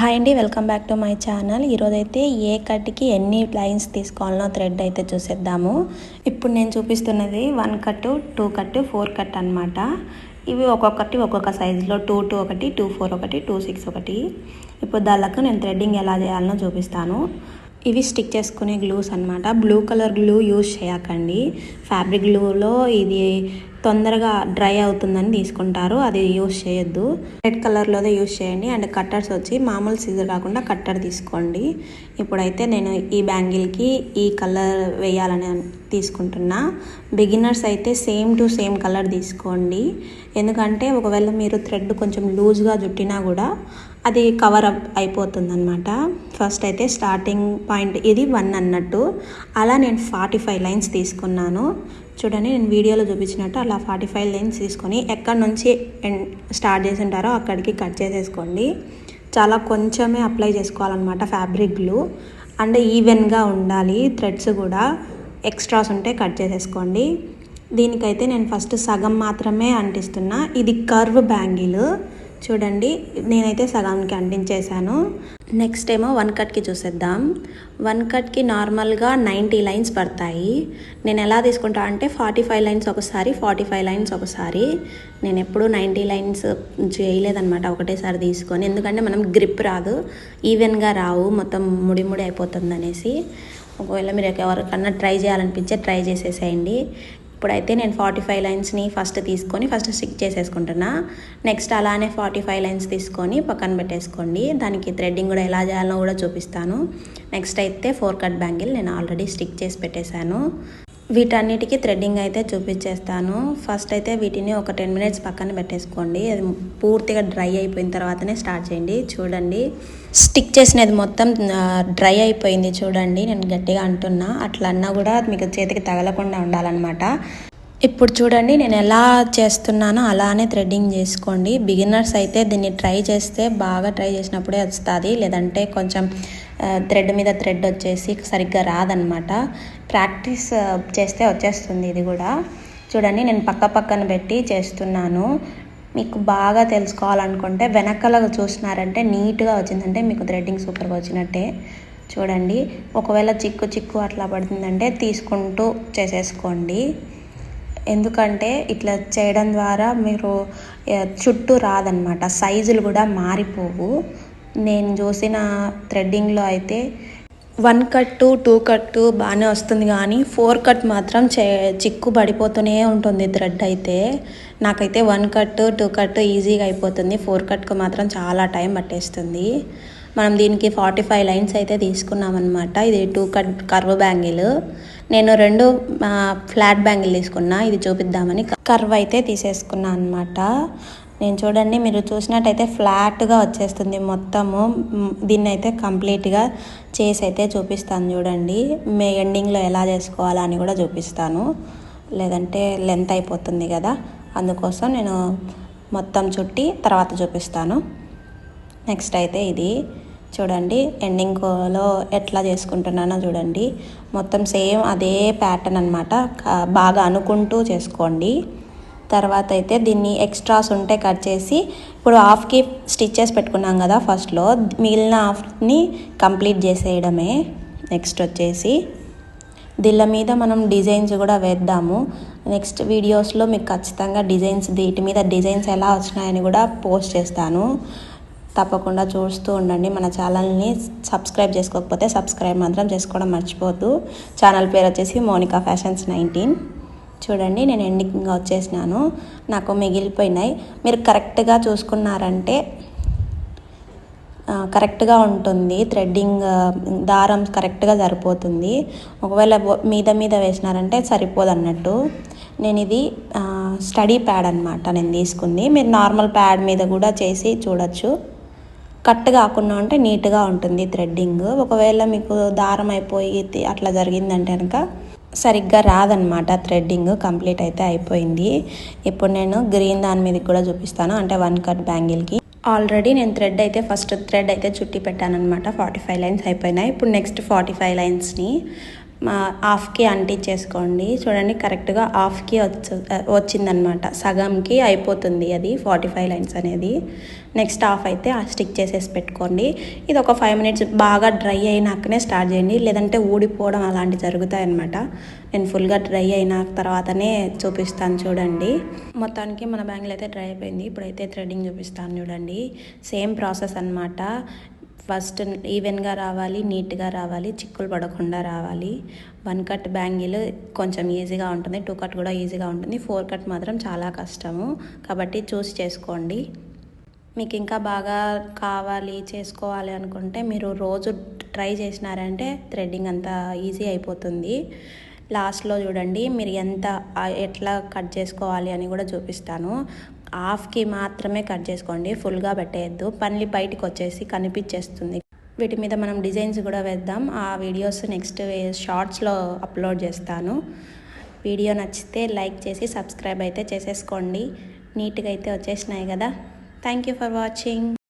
Hi అండి, welcome back to my channel. ఈరోజైతే ఏ కట్కి ఎన్ని లైన్స్ తీసుకోవాలనో థ్రెడ్ అయితే చూసేద్దాము. ఇప్పుడు నేను చూపిస్తున్నది 1 కట్, 2 కట్, 4 కట్ అనమాట. ఇవి ఒక్కొక్కటి ఒక్కొక్క సైజులో 2 ఒకటి, 2 4 ఒకటి, 2 6 ఒకటి. ఇప్పుడు దానికి నేను థ్రెడ్డింగ్ ఎలా చేయాలనో చూపిస్తాను. ఇవి స్టిక్ చేసుకునే గ్లూస్ అనమాట. బ్లూ కలర్ గ్లూ యూజ్ చేయకండి. ఫ్యాబ్రిక్ గ్లూలో ఇది తొందరగా డ్రై అవుతుందని తీసుకుంటారు, అది యూజ్ చేయొద్దు. రెడ్ కలర్లోదే యూజ్ చేయండి. అండ్ కట్టర్స్ వచ్చి మామూలు సీజర్ కాకుండా కట్టర్ తీసుకోండి. ఇప్పుడైతే నేను ఈ బ్యాంగిల్కి ఈ కలర్ వేయాలని తీసుకుంటున్నా. బిగినర్స్ అయితే సేమ్ టు సేమ్ కలర్ తీసుకోండి. ఎందుకంటే ఒకవేళ మీరు థ్రెడ్ కొంచెం లూజ్గా చుట్టినా కూడా అది కవర్ అప్ అయిపోతుంది అనమాట. ఫస్ట్ అయితే స్టార్టింగ్ పాయింట్ ఇది 1 అన్నట్టు, అలా నేను 45 లైన్స్ తీసుకున్నాను. చూడండి, నేను వీడియోలో చూపించినట్టు అలా 45 లైన్స్ తీసుకొని ఎక్కడి నుంచి స్టార్ట్ చేసి ఉంటారో అక్కడికి కట్ చేసేసుకోండి. చాలా కొంచెమే అప్లై చేసుకోవాలన్నమాట ఫ్యాబ్రిక్ గ్లూ. అండ్ ఈవెన్గా ఉండాలి థ్రెడ్స్ కూడా. ఎక్స్ట్రాస్ ఉంటే కట్ చేసేసుకోండి. దీనికైతే నేను ఫస్ట్ సగం మాత్రమే అంటిస్తున్నా. ఇది కర్వ్ బ్యాంగిల్ చూడండి, నేనైతే సగానికి అంటించేసాను. నెక్స్ట్ ఏమో 1 కట్కి చూసేద్దాం. 1 కట్కి నార్మల్గా 90 లైన్స్ పడతాయి. నేను ఎలా తీసుకుంటా అంటే 45 లైన్స్ ఒకసారి, 45 లైన్స్ ఒకసారి. నేను ఎప్పుడు 90 లైన్స్ చేయలేదన్నమాట ఒకటేసారి తీసుకొని. ఎందుకంటే మనం గ్రిప్ రాదు, ఈవెన్గా రావు, మొత్తం ముడి ముడి అయిపోతుంది అనేసి. ఒకవేళ మీరు ఎవరికన్నా ట్రై చేయాలనిపించే ట్రై చేసేసేయండి. ఇప్పుడైతే నేను 45 లైన్స్ని ఫస్ట్ తీసుకొని ఫస్ట్ స్టిక్ చేసేసుకుంటున్నా. నెక్స్ట్ అలానే 45 లైన్స్ తీసుకొని పక్కన పెట్టేసుకోండి. దానికి థ్రెడ్డింగ్ కూడా ఎలా చేయాలో కూడా చూపిస్తాను. నెక్స్ట్ అయితే 4 కట్ బ్యాంగిల్ నేను ఆల్రెడీ స్టిక్ చేసి పెట్టేశాను. వీటన్నిటికీ థ్రెడ్డింగ్ అయితే చూపించేస్తాను. ఫస్ట్ అయితే వీటిని ఒక 10 మినిట్స్ పక్కన పెట్టేసుకోండి. అది పూర్తిగా డ్రై అయిపోయిన తర్వాతనే స్టార్ట్ చేయండి. చూడండి, స్టిక్ చేసినది మొత్తం డ్రై అయిపోయింది. చూడండి, నేను గట్టిగా అంటున్నా, అట్లా అన్నా కూడా మీకు చేతికి తగలకుండా ఉండాలన్నమాట. ఇప్పుడు చూడండి, నేను ఎలా చేస్తున్నానో అలానే థ్రెడ్డింగ్ చేసుకోండి. బిగినర్స్ అయితే దీన్ని ట్రై చేస్తే బాగా ట్రై చేసినప్పుడే వస్తుంది, లేదంటే కొంచెం థ్రెడ్ మీద థ్రెడ్ వచ్చేసి సరిగ్గా రాదనమాట. ప్రాక్టీస్ చేస్తే వచ్చేస్తుంది ఇది కూడా. చూడండి, నేను పక్కన పెట్టి చేస్తున్నాను. మీకు బాగా తెలుసుకోవాలనుకుంటే వెనకాల చూసినారంటే నీట్గా వచ్చిందంటే మీకు థ్రెడ్డింగ్ సూపర్గా వచ్చినట్టే. చూడండి, ఒకవేళ చిక్కు అట్లా పడుతుందంటే తీసుకుంటూ చేసేసుకోండి. ఎందుకంటే ఇట్లా చేయడం ద్వారా మీరు చుట్టూ రాదనమాట, సైజులు కూడా మారిపోవు. నేను చూసిన థ్రెడ్డింగ్లో అయితే 1 కట్ 2 కట్ బాగానే వస్తుంది, కానీ 4 కట్ మాత్రం చిక్కు పడిపోతూనే ఉంటుంది థ్రెడ్ అయితే. నాకైతే 1 కట్ 2 కట్ ఈజీగా అయిపోతుంది, 4 కట్కు మాత్రం చాలా టైం పట్టేస్తుంది. మనం దీనికి 45 లైన్స్ అయితే తీసుకున్నామన్నమాట. ఇది 2 కట్ కర్వ్ బ్యాంగిల్. నేను 2 ఫ్లాట్ బ్యాంగిల్ తీసుకున్నా, ఇది చూపిద్దామని కర్వ్ అయితే తీసేసుకున్నా అనమాట. నేను చూడండి, మీరు చూసినట్టయితే ఫ్లాట్గా వచ్చేస్తుంది మొత్తము. దీన్ని అయితే కంప్లీట్గా చేసి అయితే చూపిస్తాను. చూడండి, ఎండింగ్లో ఎలా చేసుకోవాలని కూడా చూపిస్తాను, లేదంటే లెంత్ అయిపోతుంది కదా. అందుకోసం నేను మొత్తం చుట్టి తర్వాత చూపిస్తాను. నెక్స్ట్ అయితే ఇది చూడండి, ఎండింగ్లో ఎట్లా చేసుకుంటున్నానో చూడండి. మొత్తం సేమ్ అదే ప్యాటర్న్ అనమాట, బాగా అనుకుంటూ చేసుకోండి. తర్వాత అయితే దీన్ని ఎక్స్ట్రాస్ ఉంటే కట్ చేసి, ఇప్పుడు హాఫ్కి స్టిచ్చెస్ పెట్టుకున్నాం కదా ఫస్ట్లో, మిగిలిన హాఫ్ని కంప్లీట్ చేసేయడమే. నెక్స్ట్ వచ్చేసి దీళ్ళ మీద మనం డిజైన్స్ కూడా వేద్దాము. నెక్స్ట్ వీడియోస్లో మీకు ఖచ్చితంగా డిజైన్స్, వీటి మీద డిజైన్స్ ఎలా వచ్చినాయని కూడా పోస్ట్ చేస్తాను. తప్పకుండా చూస్తూ ఉండండి. మన ఛానల్ని సబ్స్క్రైబ్ చేసుకోకపోతే సబ్స్క్రైబ్ మాత్రం చేసుకోవడం మర్చిపోవద్దు. ఛానల్ పేరు వచ్చేసి మోనికా ఫ్యాషన్స్ 19. చూడండి, నేను ఎండింగ్గా వచ్చేసినాను. నాకు మిగిలిపోయినాయి. మీరు కరెక్ట్గా చూసుకున్నారంటే కరెక్ట్గా ఉంటుంది థ్రెడ్డింగ్, దారం కరెక్ట్గా సరిపోతుంది. ఒకవేళ మీద వేసినారంటే సరిపోదు అన్నట్టు. నేను ఇది స్టడీ ప్యాడ్ అనమాట నేను తీసుకుంది. మీరు నార్మల్ ప్యాడ్ మీద కూడా చేసి చూడొచ్చు. కట్ కాకుండా ఉంటే నీట్గా ఉంటుంది థ్రెడ్డింగ్. ఒకవేళ మీకు దారం అయిపోయి అట్లా జరిగిందంటే కనుక సరిగ్గా రాదనమాట థ్రెడ్డింగ్. కంప్లీట్ అయితే అయిపోయింది. ఇప్పుడు నేను గ్రీన్ దాని మీద కూడా చూపిస్తాను, అంటే 1 కట్ బ్యాంగిల్కి. ఆల్రెడీ నేను ఫస్ట్ థ్రెడ్ అయితే చుట్టి పెట్టాను అనమాట. 45 లైన్స్ అయిపోయినాయి. ఇప్పుడు నెక్స్ట్ 45 లైన్స్ని హాఫ్కి అంటించేసుకోండి. చూడండి కరెక్ట్గా హాఫ్కి వచ్చిందనమాట, సగంకి అయిపోతుంది అది 45 లైన్స్ అనేది. నెక్స్ట్ హాఫ్ అయితే స్టిక్ చేసేసి పెట్టుకోండి. ఇది ఒక 5 మినిట్స్ బాగా డ్రై అయినాకనే స్టార్ట్ చేయండి, లేదంటే ఊడిపోవడం అలాంటివి జరుగుతాయి అన్నమాట. నేను ఫుల్గా డ్రై అయిన తర్వాతనే చూపిస్తాను చూడండి. మొత్తానికి మన బ్యాంగిల్ అయితే డ్రై అయిపోయింది. ఇప్పుడైతే థ్రెడ్డింగ్ చూపిస్తాను చూడండి. సేమ్ ప్రాసెస్ అన్నమాట. ఫస్ట్ ఈవెన్గా రావాలి, నీట్గా రావాలి, చిక్కులు పడకుండా రావాలి. 1 కట్ బ్యాంగిల్ కొంచెం ఈజీగా ఉంటుంది, 2 కట్ కూడా ఈజీగా ఉంటుంది, 4 కట్ మాత్రం చాలా కష్టము. కాబట్టి చూసి చేసుకోండి. మీకు ఇంకా బాగా కావాలి చేసుకోవాలి అనుకుంటే మీరు రోజు ట్రై చేసినారంటే థ్రెడ్డింగ్ అంతా ఈజీ అయిపోతుంది. లాస్ట్లో చూడండి మీరు ఎట్లా కట్ చేసుకోవాలి అని కూడా చూపిస్తాను. హాఫ్కి మాత్రమే కట్ చేసుకోండి, ఫుల్గా పెట్టేయద్దు, పన్లి బయటికి వచ్చేసి కనిపించేస్తుంది. వీటి మీద మనం డిజైన్స్ కూడా వేద్దాం. ఆ వీడియోస్ నెక్స్ట్ షార్ట్స్లో అప్లోడ్ చేస్తాను. వీడియో నచ్చితే లైక్ చేసి సబ్స్క్రైబ్ అయితే చేసేసుకోండి. నీట్గా అయితే వచ్చేసినాయి కదా. Thank you for watching.